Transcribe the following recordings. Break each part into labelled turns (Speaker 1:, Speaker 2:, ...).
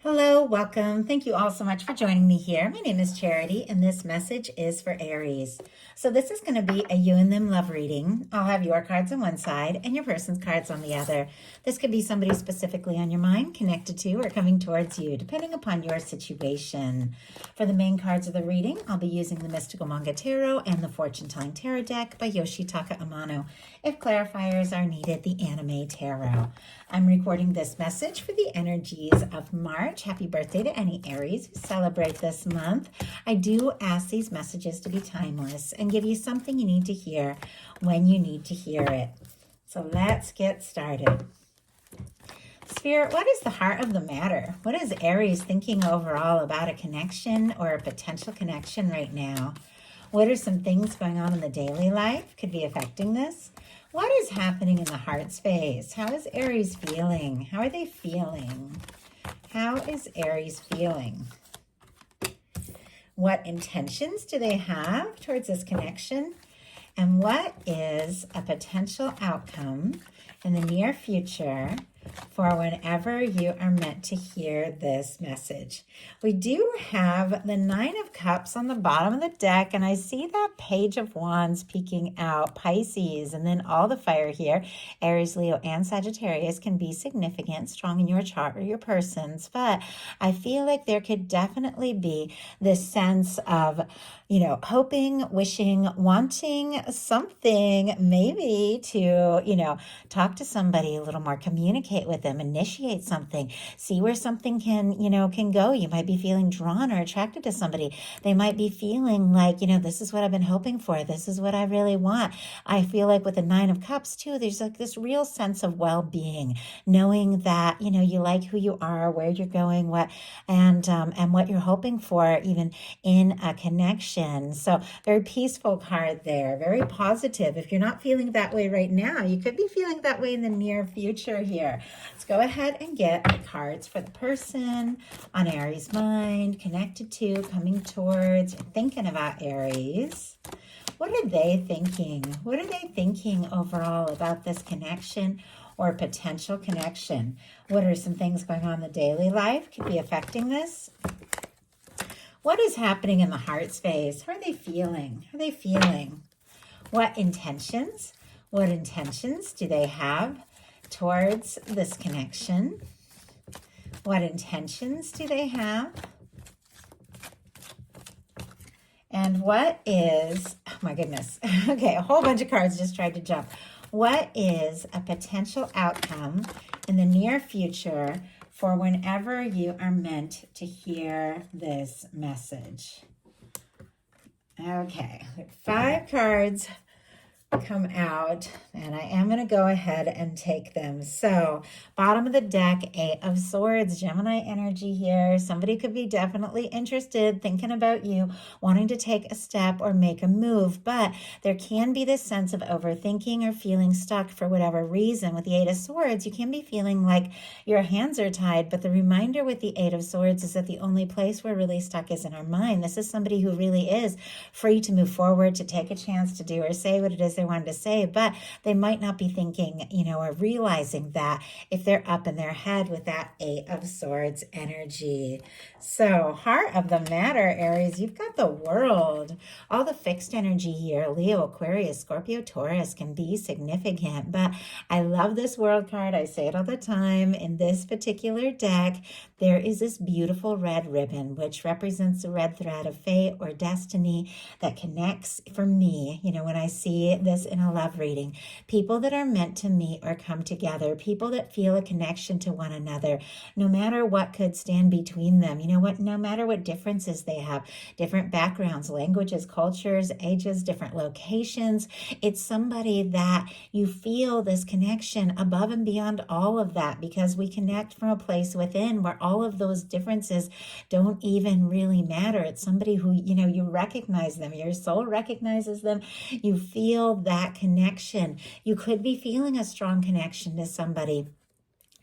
Speaker 1: Hello, welcome. Thank you all so much for joining me here. My name is Charity, and this message is for Aries. So, this is going to be a you and them love reading. I'll have your cards on one side and your person's cards on the other. This could be somebody specifically on your mind, connected to, or coming towards you, depending upon your situation. For the main cards of the reading, I'll be using the Mystical Manga Tarot and the Fortune Telling Tarot deck by Yoshitaka Amano. If clarifiers are needed, the Anime Tarot. I'm recording this message for the energies of March. Happy birthday to any Aries who celebrate this month. I do ask these messages to be timeless and give you something you need to hear when you need to hear it. So let's get started. Spirit, what is the heart of the matter? What is Aries thinking overall about a connection or a potential connection right now? What are some things going on in the daily life could be affecting this? What is happening in the heart space? How is Aries feeling? How are they feeling? How is Aries feeling? What intentions do they have towards this connection? And what is a potential outcome in the near future for whenever you are meant to hear this message? We do have the Nine of Cups on the bottom of the deck, and I see that Page of Wands peeking out, Pisces, and then all the fire here. Aries, Leo, and Sagittarius can be significant, strong in your chart or your person's, but I feel like there could definitely be this sense of, hoping, wishing, wanting something, maybe to, talk to somebody a little more, communicate with them, initiate something, see where something can go. You might be feeling drawn or attracted to somebody. They might be feeling like, this is what I've been hoping for. This is what I really want. I feel like with the Nine of Cups too, there's like this real sense of well-being, knowing that, you like who you are, where you're going, and what you're hoping for, even in a connection. So very peaceful card there, very positive. If you're not feeling that way right now, you could be feeling that way in the near future here. Let's go ahead and get the cards for the person on Aries' mind, connected to, coming towards, thinking about Aries. What are they thinking? What are they thinking overall about this connection or potential connection? What are some things going on in the daily life could be affecting this? What is happening in the heart space? How are they feeling? How are they feeling? What intentions do they have towards this connection? What intentions do they have? And what is, oh my goodness, okay, a whole bunch of cards just tried to jump. What is a potential outcome in the near future for whenever you are meant to hear this message? Okay, 5 cards come out, and I am going to go ahead and take them. So bottom of the deck, 8 of Swords, Gemini energy here. Somebody could be definitely interested, thinking about you, wanting to take a step or make a move, but there can be this sense of overthinking or feeling stuck for whatever reason. With the 8 of Swords, you can be feeling like your hands are tied, but the reminder with the 8 of Swords is that the only place we're really stuck is in our mind. This is somebody who really is free to move forward, to take a chance to do or say what it is they wanted to say, but they might not be thinking, or realizing that if they're up in their head with that 8 of Swords energy. So heart of the matter, Aries, you've got the World. All the fixed energy here, Leo, Aquarius, Scorpio, Taurus, can be significant, but I love this World card. I say it all the time. In this particular deck, there is this beautiful red ribbon, which represents the red thread of fate or destiny that connects, for me, when I see this in a love reading, people that are meant to meet or come together, people that feel a connection to one another, no matter what could stand between them, no matter what differences they have, different backgrounds, languages, cultures, ages, different locations, it's somebody that you feel this connection above and beyond all of that, because we connect from a place within where all of those differences don't even really matter. It's somebody who, you recognize them, your soul recognizes them, you feel that connection. You could be feeling a strong connection to somebody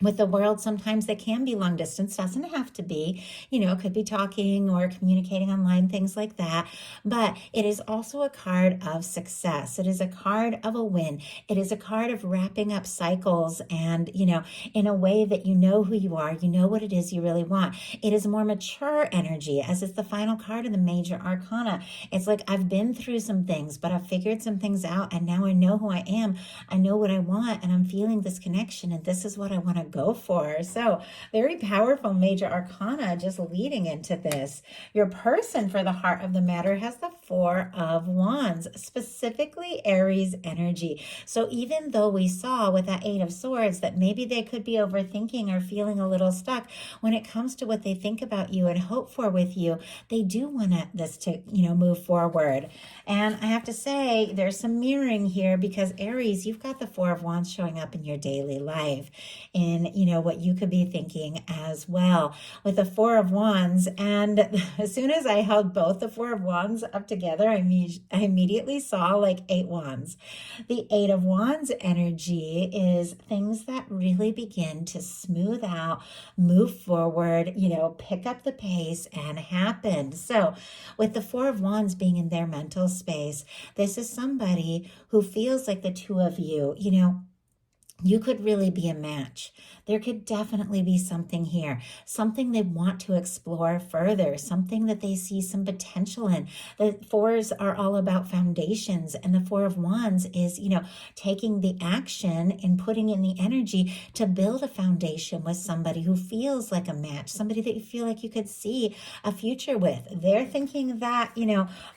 Speaker 1: With the world, sometimes they can be long distance, doesn't have to be, it could be talking or communicating online, things like that. But it is also a card of success. It is a card of a win. It is a card of wrapping up cycles and, in a way that you know who you are, you know what it is you really want. It is a more mature energy, as it's the final card of the major arcana. It's like, I've been through some things, but I've figured some things out, and now I know who I am. I know what I want, and I'm feeling this connection, and this is what I want to go for. So very powerful major arcana just leading into this. Your person, for the heart of the matter, has the Four of Wands, specifically Aries energy. So even though we saw with that Eight of Swords that maybe they could be overthinking or feeling a little stuck when it comes to what they think about you and hope for with you, they do want this to, move forward. And I have to say, there's some mirroring here, because Aries, you've got the Four of Wands showing up in your daily life, in, what you could be thinking as well with the Four of Wands. And as soon as I held both the Four of Wands up together, I immediately saw like 8 wands. The Eight of Wands energy is things that really begin to smooth out, move forward, pick up the pace and happen. So with the Four of Wands being in their mental space, this is somebody who feels like the two of you, you could really be a match. There could definitely be something here, something they want to explore further, something that they see some potential in. The fours are all about foundations, and the Four of Wands is, taking the action and putting in the energy to build a foundation with somebody who feels like a match, somebody that you feel like you could see a future with. They're thinking that,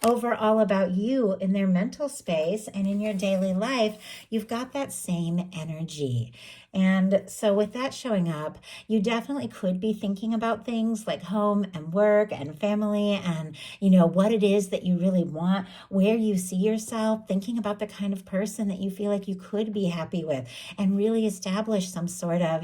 Speaker 1: overall about you in their mental space, and in your daily life, you've got that same energy. And so with that showing up, you definitely could be thinking about things like home and work and family, and, what it is that you really want, where you see yourself, thinking about the kind of person that you feel like you could be happy with and really establish some sort of,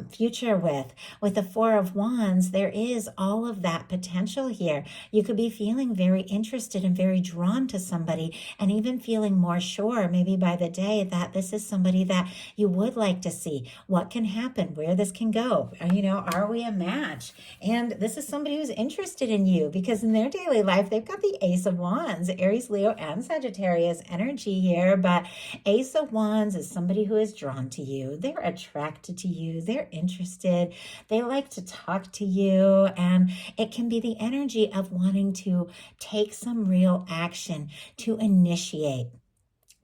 Speaker 1: future with. With the Four of Wands, there is all of that potential here. You could be feeling very interested and very drawn to somebody, and even feeling more sure maybe by the day that this is somebody that you would like to see what can happen, where this can go. Are we a match? And this is somebody who's interested in you, because in their daily life, they've got the Ace of Wands, Aries, Leo, and Sagittarius energy here. But Ace of Wands is somebody who is drawn to you. They're attracted to you. They're interested. They like to talk to you. And it can be the energy of wanting to take some real action, to initiate.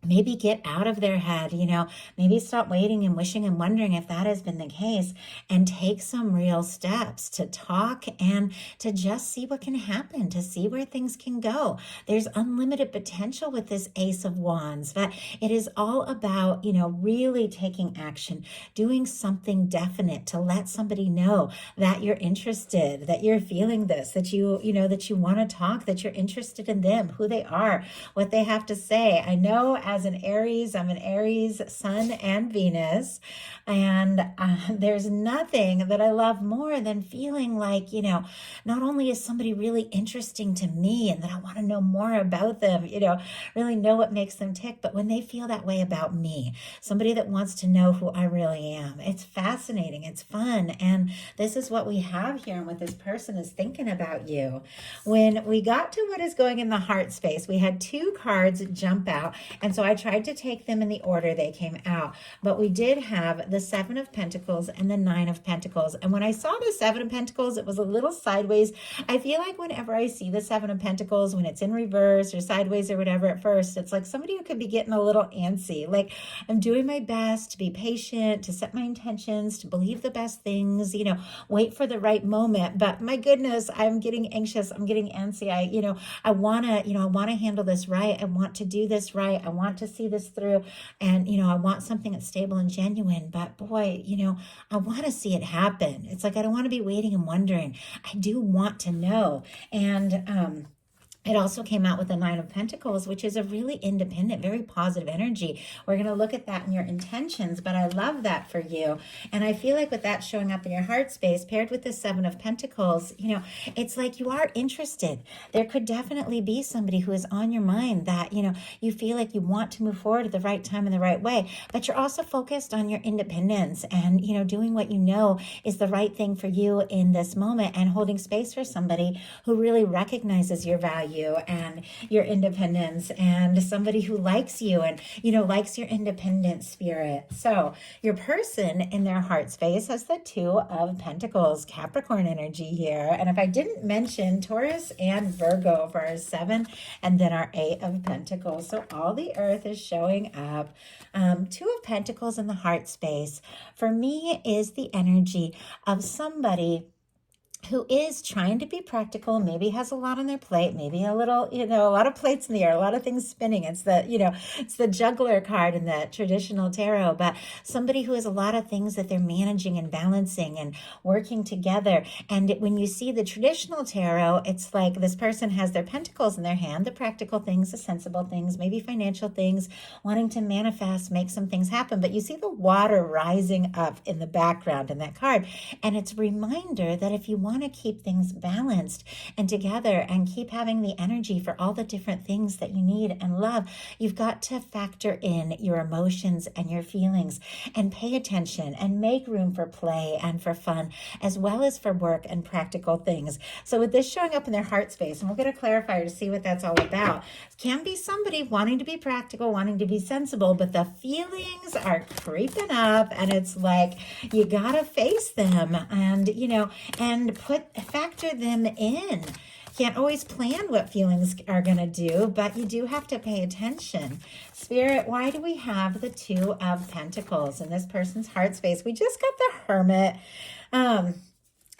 Speaker 1: Maybe get out of their head, maybe stop waiting and wishing and wondering if that has been the case, and take some real steps to talk and to just see what can happen, to see where things can go. There's unlimited potential with this Ace of Wands, but it is all about, really taking action, doing something definite to let somebody know that you're interested, that you're feeling this, that that you want to talk, that you're interested in them, who they are, what they have to say. I know as an Aries, I'm an Aries Sun and Venus, and there's nothing that I love more than feeling like, not only is somebody really interesting to me and that I want to know more about them, really know what makes them tick, but when they feel that way about me, somebody that wants to know who I really am. It's fascinating, it's fun, and this is what we have here, and what this person is thinking about you. When we got to what is going in the heart space, we had 2 cards jump out, and so I tried to take them in the order they came out. But we did have the Seven of Pentacles and the Nine of Pentacles. And when I saw the Seven of Pentacles, it was a little sideways. I feel like whenever I see the Seven of Pentacles, when it's in reverse or sideways or whatever at first, it's like somebody who could be getting a little antsy. Like, I'm doing my best to be patient, to set my intentions, to believe the best things, wait for the right moment. But my goodness, I'm getting anxious. I'm getting antsy. I want to handle this right. I want to do this right. I want to see this through, and I want something that's stable and genuine, but boy, I want to see it happen. It's like I don't want to be waiting and wondering. I do want to know. And It also came out with the Nine of Pentacles, which is a really independent, very positive energy. We're going to look at that in your intentions, but I love that for you. And I feel like with that showing up in your heart space, paired with the Seven of Pentacles, it's like you are interested. There could definitely be somebody who is on your mind that, you feel like you want to move forward at the right time in the right way, but you're also focused on your independence and, doing what you know is the right thing for you in this moment and holding space for somebody who really recognizes your value and your independence and somebody who likes you and likes your independent spirit. So your person in their heart space has the Two of Pentacles, Capricorn energy here. And if I didn't mention Taurus and Virgo for our 7 and then our 8 of Pentacles, so all the earth is showing up. Two of Pentacles in the heart space for me is the energy of somebody who is trying to be practical, maybe has a lot on their plate, maybe a little, a lot of plates in the air, a lot of things spinning. It's the juggler card in the traditional tarot, but somebody who has a lot of things that they're managing and balancing and working together. And when you see the traditional tarot, it's like this person has their pentacles in their hand, the practical things, the sensible things, maybe financial things, wanting to manifest, make some things happen. But you see the water rising up in the background in that card. And it's a reminder that if you want to keep things balanced and together and keep having the energy for all the different things that you need and love, you've got to factor in your emotions and your feelings and pay attention and make room for play and for fun, as well as for work and practical things. So with this showing up in their heart space, and we'll get a clarifier to see what that's all about, can be somebody wanting to be practical, wanting to be sensible, but the feelings are creeping up and it's like you gotta face them and and factor them in. Can't always plan what feelings are going to do, but you do have to pay attention. Spirit, why do we have the Two of Pentacles in this person's heart space? We just got the Hermit.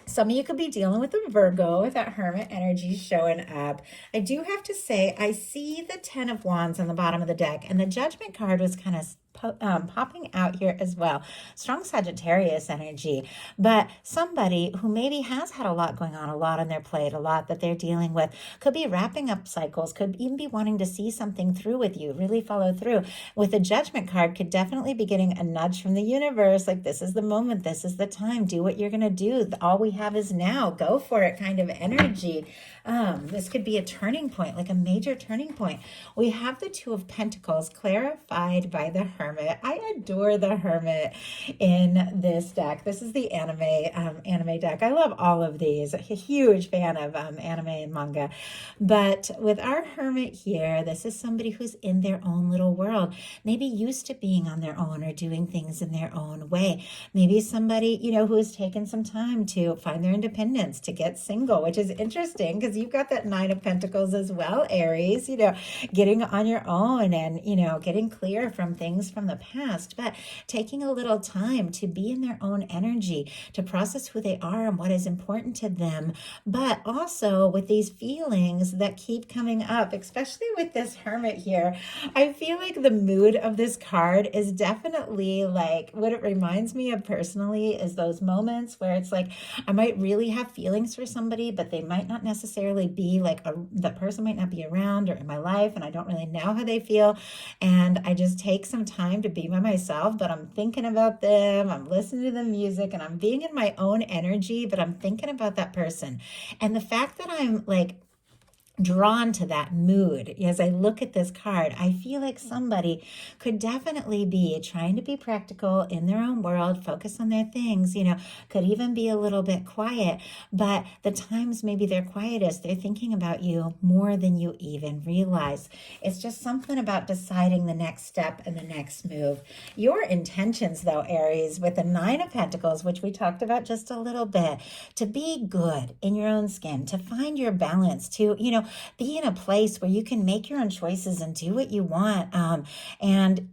Speaker 1: Some of you could be dealing with a Virgo with that Hermit energy showing up. I do have to say, I see the 10 of Wands on the bottom of the deck, and the Judgment card was kind of popping out here as well. Strong Sagittarius energy, but somebody who maybe has had a lot going on, a lot on their plate, a lot that they're dealing with, could be wrapping up cycles, could even be wanting to see something through with you, really follow through. With the Judgment card, could definitely be getting a nudge from the universe, like this is the moment, this is the time, do what you're going to do. All we have is now, go for it kind of energy. This could be a turning point, like a major turning point. We have the Two of Pentacles clarified by the Hermit. I adore the Hermit in this deck. This is the anime deck. I love all of these. A huge fan of anime and manga. But with our Hermit here, this is somebody who's in their own little world, maybe used to being on their own or doing things in their own way. Maybe somebody, who has taken some time to find their independence, to get single, which is interesting because you've got that Nine of Pentacles as well, Aries, getting on your own and, getting clear from things from the past, but taking a little time to be in their own energy, to process who they are and what is important to them, but also with these feelings that keep coming up, especially with this Hermit here. I feel like the mood of this card is definitely like what it reminds me of personally is those moments where it's like I might really have feelings for somebody, but they might not necessarily be like that person might not be around or in my life, and I don't really know how they feel, and I just take some time to be by myself, but I'm thinking about them, I'm listening to the music, and I'm being in my own energy, but I'm thinking about that person. And the fact that I'm like drawn to that mood as I look at this card, I feel like somebody could definitely be trying to be practical in their own world, focus on their things, could even be a little bit quiet, but the times maybe they're quietest, they're thinking about you more than you even realize. It's just something about deciding the next step and the next move. Your intentions though, Aries, with the Nine of Pentacles, which we talked about just a little bit, to be good in your own skin, to find your balance, to, be in a place where you can make your own choices and do what you want. And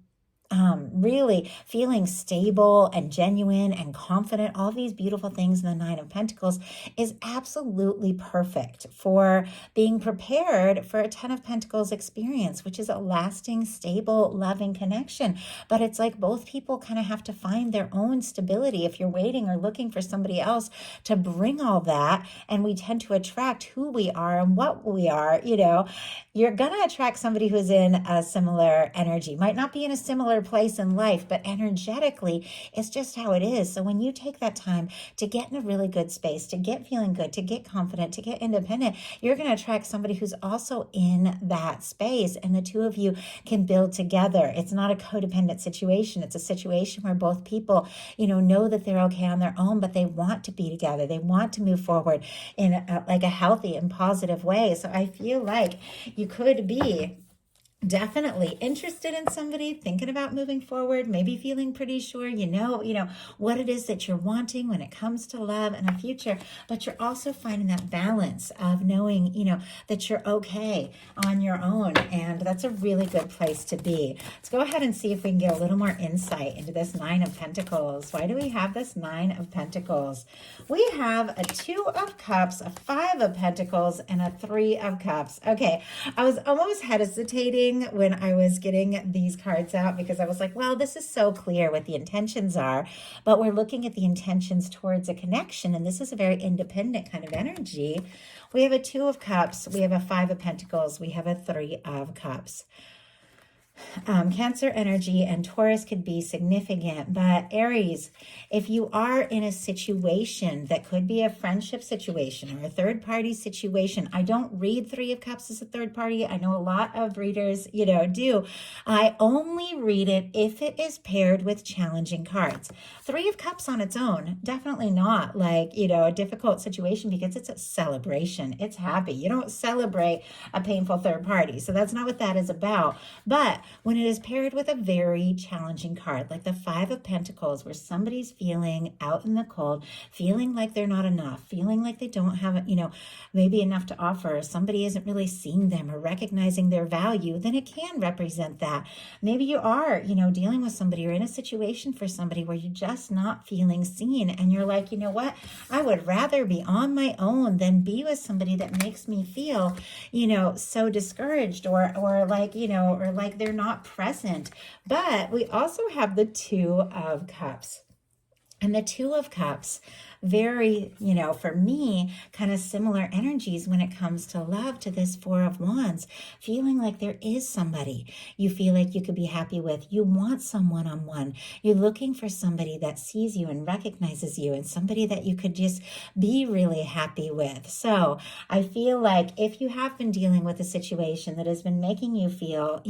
Speaker 1: really feeling stable and genuine and confident, all these beautiful things in the Nine of Pentacles is absolutely perfect for being prepared for a Ten of Pentacles experience, which is a lasting, stable, loving connection. But it's like both people kind of have to find their own stability. If you're waiting or looking for somebody else to bring all that, and we tend to attract who we are and what we are, you're going to attract somebody who's in a similar energy. Might not be in a similar place in life, but energetically, it's just how it is. So when you take that time to get in a really good space, to get feeling good, to get confident, to get independent, you're going to attract somebody who's also in that space, and the two of you can build together. It's not a codependent situation. It's a situation where both people, know that they're okay on their own, but they want to be together. They want to move forward in a healthy and positive way. So I feel like you could be definitely interested in somebody, thinking about moving forward, maybe feeling pretty sure you know what it is that you're wanting when it comes to love and a future, but you're also finding that balance of knowing, that you're okay on your own, and that's a really good place to be. Let's go ahead and see if we can get a little more insight into this Nine of Pentacles. Why do we have this Nine of Pentacles? We have a Two of Cups, a Five of Pentacles, and a Three of Cups. Okay, I was almost hesitating when I was getting these cards out because I was like, well, this is so clear what the intentions are, but we're looking at the intentions towards a connection, and this is a very independent kind of energy. We have a Two of Cups, we have a Five of Pentacles, we have a Three of Cups. Cancer energy and Taurus could be significant, but Aries, if you are in a situation that could be a friendship situation or a third party situation, I don't read Three of Cups as a third party. I know a lot of readers, do. I only read it if it is paired with challenging cards. Three of Cups on its own, definitely not a difficult situation because it's a celebration. It's happy. You don't celebrate a painful third party. So that's not what that is about. But when it is paired with a very challenging card, like the Five of Pentacles, where somebody's feeling out in the cold, feeling like they're not enough, feeling like they don't have, maybe enough to offer, somebody isn't really seeing them or recognizing their value, then it can represent that. Maybe you are, dealing with somebody or in a situation for somebody where you're just not feeling seen, and you're like, you know what, I would rather be on my own than be with somebody that makes me feel, so discouraged or like they're not present. But we also have the Two of Cups. And the Two of Cups, very, for me, kind of similar energies when it comes to love to this Four of Wands, feeling like there is somebody you feel like you could be happy with. You want some one-on-one. You're looking for somebody that sees you and recognizes you and somebody that you could just be really happy with. So I feel like if you have been dealing with a situation that has been making you feel,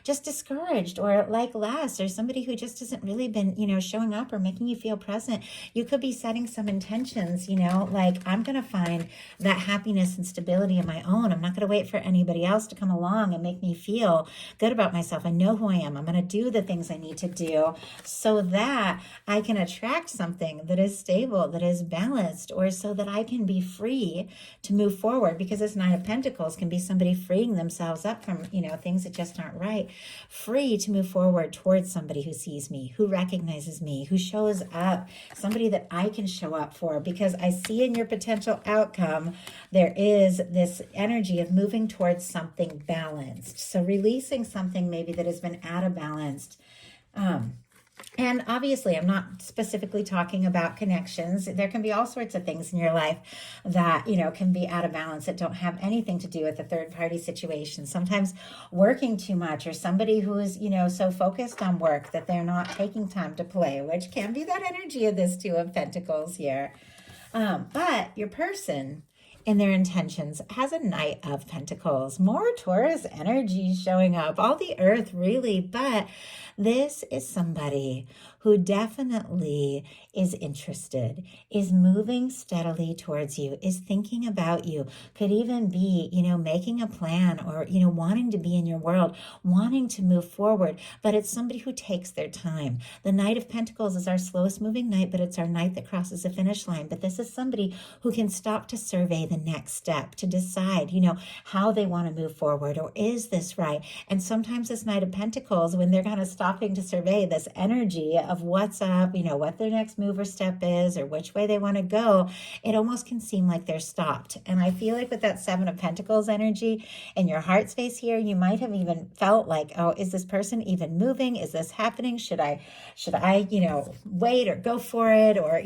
Speaker 1: just discouraged or like less, or somebody who just hasn't really been, showing up or making you feel present, you could be setting some intentions, like I'm going to find that happiness and stability in my own. I'm not going to wait for anybody else to come along and make me feel good about myself. I know who I am. I'm going to do the things I need to do so that I can attract something that is stable, that is balanced, or so that I can be free to move forward, because this Nine of Pentacles can be somebody freeing themselves up from, things that just aren't right, free to move forward towards somebody who sees me, who recognizes me, who shows up, somebody that I can show up for, because I see in your potential outcome, there is this energy of moving towards something balanced. So releasing something maybe that has been out of balance. And obviously, I'm not specifically talking about connections. There can be all sorts of things in your life that, can be out of balance that don't have anything to do with a third party situation. Sometimes working too much, or somebody who is, so focused on work that they're not taking time to play, which can be that energy of this Two of Pentacles here. But your person in their intentions has a Knight of Pentacles, more Taurus energy showing up, all the earth really, but this is somebody who definitely is interested, is moving steadily towards you, is thinking about you, could even be, making a plan or, wanting to be in your world, wanting to move forward, but it's somebody who takes their time. The Knight of Pentacles is our slowest moving knight, but it's our knight that crosses the finish line. But this is somebody who can stop to survey the next step, to decide, how they want to move forward, or is this right? And sometimes this Knight of Pentacles, when they're kind of stopping to survey this energy of what's up, what their next move or step is, or which way they want to go, it almost can seem like they're stopped. And I feel like with that Seven of Pentacles energy in your heart space here, you might have even felt like, oh, is this person even moving? Is this happening? Should I, wait or go for it? Or,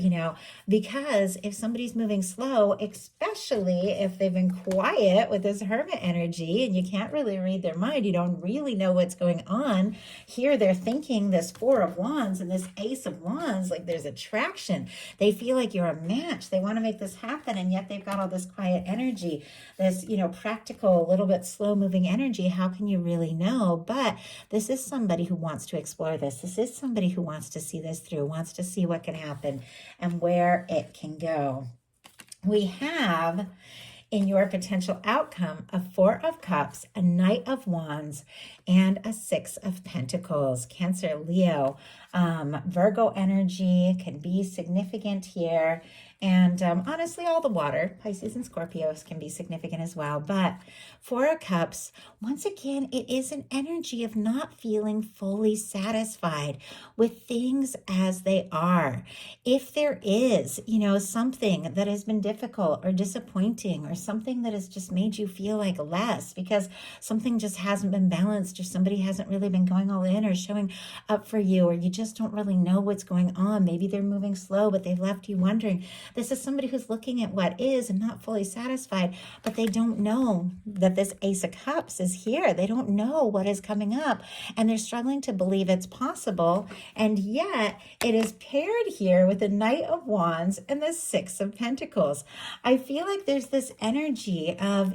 Speaker 1: because if somebody's moving slow, especially if they've been quiet with this Hermit energy and you can't really read their mind, you don't really know what's going on. Here they're thinking this Four of Wands and this Ace of Wands, like there's attraction. They feel like you're a match. They want to make this happen, and yet they've got all this quiet energy, this, practical, a little bit slow moving energy. How can you really know? But this is somebody who wants to explore this. This is somebody who wants to see this through, wants to see what can happen and where it can go. We have in your potential outcome a Four of Cups, a Knight of Wands, and a Six of Pentacles. Cancer, Leo, Virgo energy can be significant here. And honestly, all the water, Pisces and Scorpios, can be significant as well. But Four of Cups, once again, it is an energy of not feeling fully satisfied with things as they are. If there is, something that has been difficult or disappointing, or something that has just made you feel like less because something just hasn't been balanced, or somebody hasn't really been going all in or showing up for you, or you just don't really know what's going on. Maybe they're moving slow, but they've left you wondering. This is somebody who's looking at what is and not fully satisfied, but they don't know that this Ace of Cups is here. They don't know what is coming up, and they're struggling to believe it's possible. And yet it is paired here with the Knight of Wands and the Six of Pentacles. I feel like there's this energy of,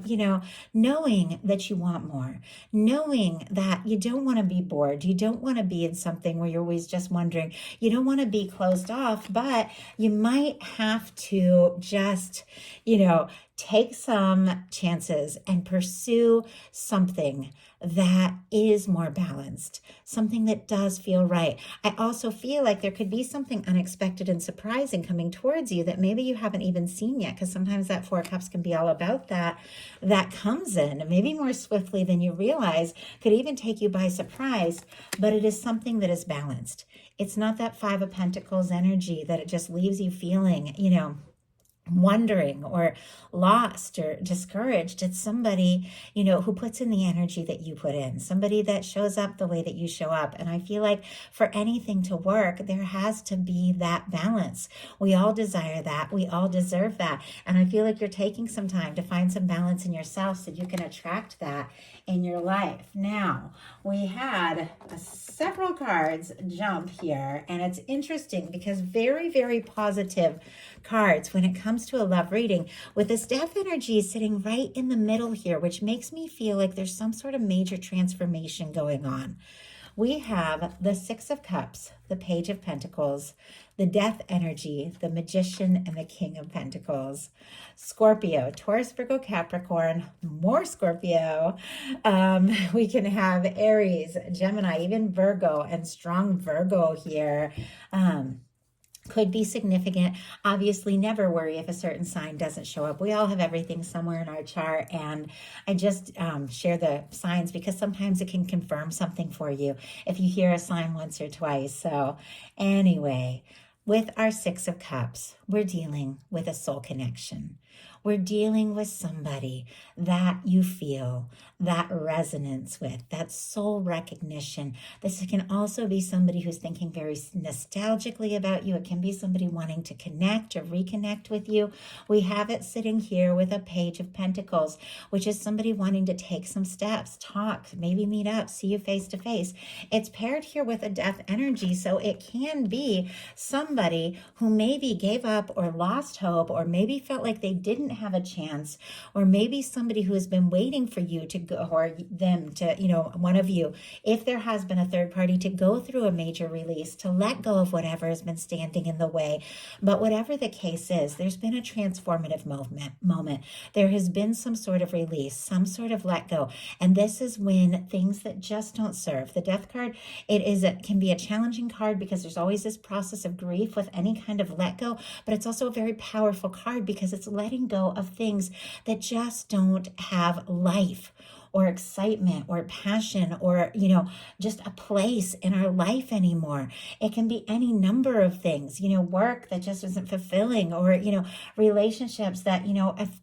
Speaker 1: knowing that you want more, knowing that you don't want to be bored. You don't want to be in something where you're always just wondering. You don't want to be closed off, but you might have to just, take some chances and pursue something that is more balanced, something that does feel right. I also feel like there could be something unexpected and surprising coming towards you that maybe you haven't even seen yet, because sometimes that Four of Cups can be all about that comes in maybe more swiftly than you realize, could even take you by surprise, but it is something that is balanced. It's not that Five of Pentacles energy that it just leaves you feeling, wondering or lost or discouraged. It's somebody, who puts in the energy that you put in, somebody that shows up the way that you show up. And I feel like for anything to work, there has to be that balance. We all desire that. We all deserve that. And I feel like you're taking some time to find some balance in yourself so you can attract that in your life. Now, we had several cards jump here, and it's interesting because very, very positive cards when it comes to a love reading, with this Death energy sitting right in the middle here, which makes me feel like there's some sort of major transformation going on. We have the Six of Cups, the Page of Pentacles, the Death energy, the Magician, and the King of Pentacles. Scorpio, Taurus, Virgo, Capricorn, more Scorpio. We can have Aries, Gemini, even Virgo, and strong Virgo here. Could be significant. Obviously, never worry if a certain sign doesn't show up. We all have everything somewhere in our chart, and I just share the signs because sometimes it can confirm something for you if you hear a sign once or twice. So anyway, with our Six of Cups, we're dealing with a soul connection. We're dealing with somebody that you feel that resonance with, that soul recognition. This can also be somebody who's thinking very nostalgically about you. It can be somebody wanting to connect or reconnect with you. We have it sitting here with a Page of Pentacles, which is somebody wanting to take some steps, talk, maybe meet up, see you face to face. It's paired here with a Death energy, so it can be somebody who maybe gave up or lost hope, or maybe felt like they didn't have a chance, or maybe somebody who has been waiting for you to go, or them to, one of you, if there has been a third party, to go through a major release, to let go of whatever has been standing in the way. But whatever the case is, there's been a transformative moment. There has been some sort of release, some sort of let go. And this is when things that just don't serve. The Death card, it can be a challenging card because there's always this process of grief with any kind of let go, but it's also a very powerful card because it's letting go of things that just don't have life or excitement or passion or, just a place in our life anymore. It can be any number of things, work that just isn't fulfilling, or, relationships that,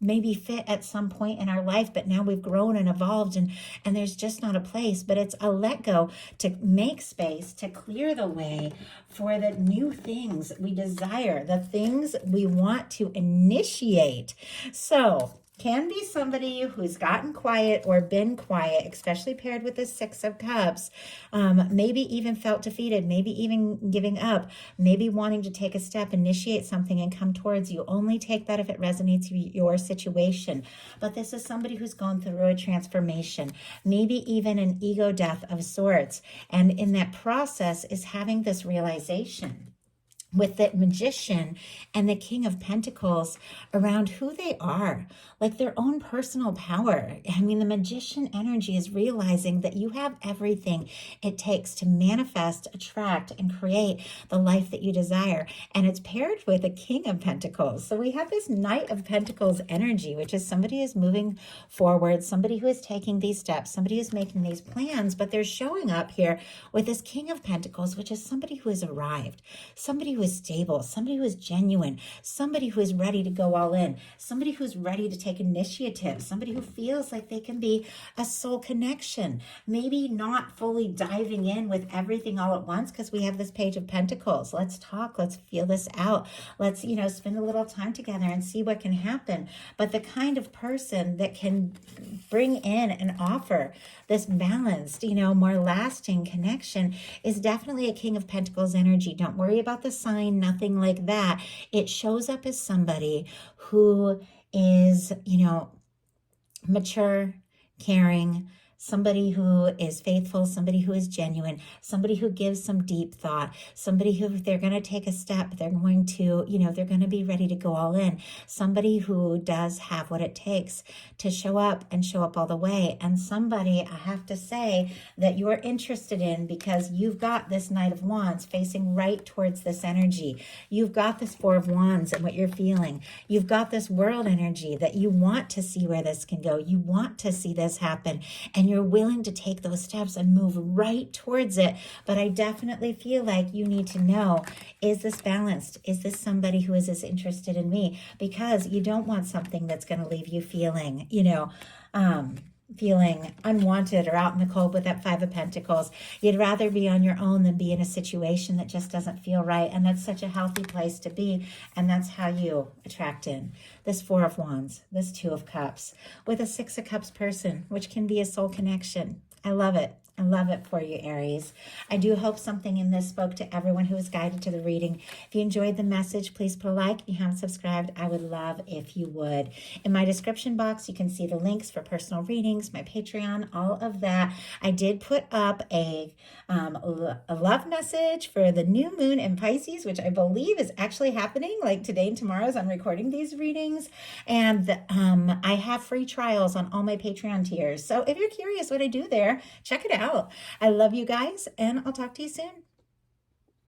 Speaker 1: maybe fit at some point in our life, but now we've grown and evolved and there's just not a place. But it's a let go to make space, to clear the way for the new things we desire, the things we want to initiate. So, can be somebody who's gotten quiet or been quiet, especially paired with the Six of Cups, maybe even felt defeated, maybe even giving up, maybe wanting to take a step, initiate something and come towards you. Only take that if it resonates with your situation. But this is somebody who's gone through a transformation, maybe even an ego death of sorts. And in that process is having this realization with the Magician and the King of Pentacles around who they are, like their own personal power. I mean, the Magician energy is realizing that you have everything it takes to manifest, attract, and create the life that you desire. And it's paired with a King of Pentacles. So we have this Knight of Pentacles energy, which is somebody who's moving forward, somebody who is taking these steps, somebody who's making these plans, but they're showing up here with this King of Pentacles, which is somebody who has arrived, somebody who is stable, somebody who is genuine, somebody who is ready to go all in, somebody who's ready to take initiative, somebody who feels like they can be a soul connection, maybe not fully diving in with everything all at once because we have this Page of Pentacles. Let's talk, let's feel this out, let's, spend a little time together and see what can happen. But the kind of person that can bring in and offer this balanced, more lasting connection is definitely a King of Pentacles energy. Don't worry about the sign, nothing like that. It shows up as somebody who is, mature, caring, somebody who is faithful, somebody who is genuine, somebody who gives some deep thought, somebody who, if they're going to take a step, they're going to, they're going to be ready to go all in, somebody who does have what it takes to show up and show up all the way, and somebody, I have to say, that you're interested in because you've got this Knight of Wands facing right towards this energy. You've got this Four of Wands and what you're feeling. You've got this World energy that you want to see where this can go. You want to see this happen, and you're willing to take those steps and move right towards it. But I definitely feel like you need to know, is this balanced? Is this somebody who is as interested in me? Because you don't want something that's going to leave you feeling, feeling unwanted or out in the cold with that Five of Pentacles. You'd rather be on your own than be in a situation that just doesn't feel right. And that's such a healthy place to be. And that's how you attract in this Four of Wands, this Two of Cups, with a Six of Cups person, which can be a soul connection. I love it. I love it for you, Aries. I do hope something in this spoke to everyone who was guided to the reading. If you enjoyed the message, please put a like. If you haven't subscribed, I would love if you would. In my description box, you can see the links for personal readings, my Patreon, all of that. I did put up a love message for the new moon in Pisces, which I believe is actually happening like today and tomorrow as I'm recording these readings. And I have free trials on all my Patreon tiers. So if you're curious what I do there, check it out. I love you guys, and I'll talk to you soon.